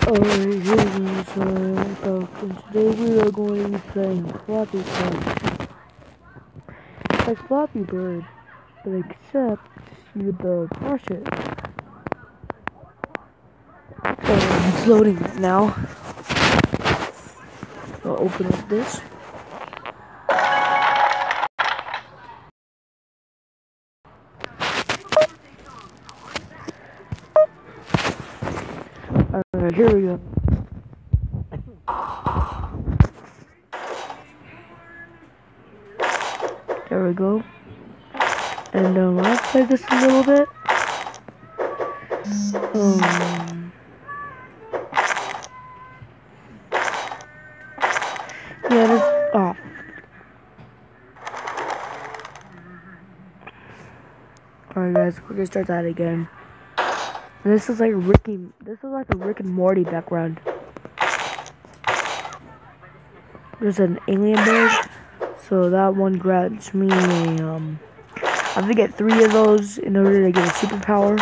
Alright, here goes and today we are going to be playing Flappy Bird. It's like Flappy Bird, but except you brush it. It's loading right now. I'll open up this. Alright, here we go. There we go. And I'll play this a little bit. Yeah, this off. Alright guys, we're gonna start that again. And this is like a Rick and Morty background. There's an alien bird, so that one grabs me I have to get 3 of those in order to get a superpower.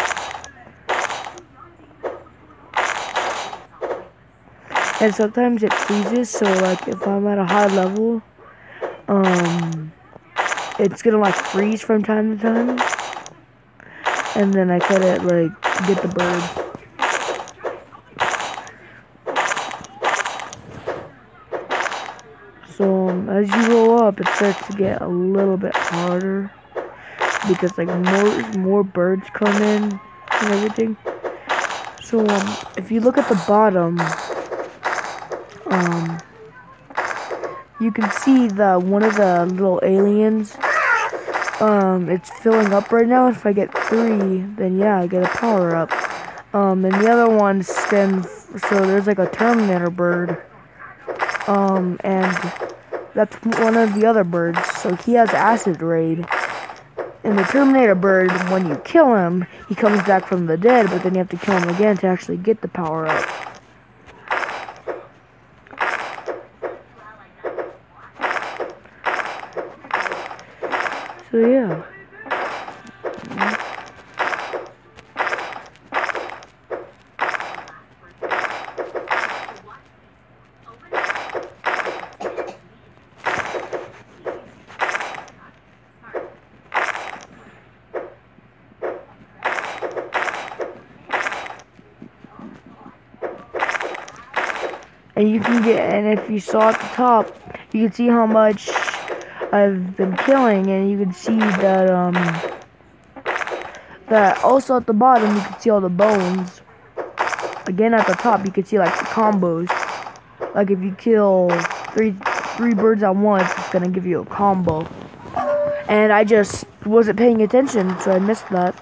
And sometimes it freezes, so like if I'm at a high level, it's gonna like freeze from time to time. And then I gotta like get the bird. So as you roll up, it starts to get a little bit harder because like more birds come in and everything. So if you look at the bottom, you can see that one of the little aliens, it's filling up right now. If I get 3, then yeah, I get a power up. And the other one stands, so there's like a Terminator bird, and that's one of the other birds, so he has acid raid. And the Terminator bird, when you kill him, he comes back from the dead, but then you have to kill him again to actually get the power up. So yeah. And you can and if you saw at the top, you can see how much I've been killing, and you can see that, that also at the bottom, you can see all the bones. Again, at the top, you can see, like, the combos. Like, if you kill three birds at once, it's gonna give you a combo. And I just wasn't paying attention, so I missed that.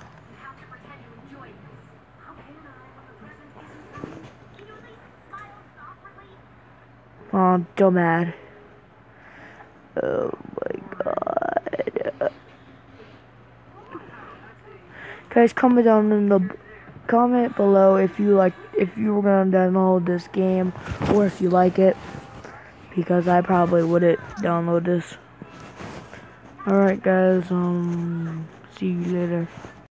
Oh, don't mad. Oh my god. Guys, comment down in the comment below if you were gonna download this game or if you like it, because I probably wouldn't download this. Alright guys, see you later.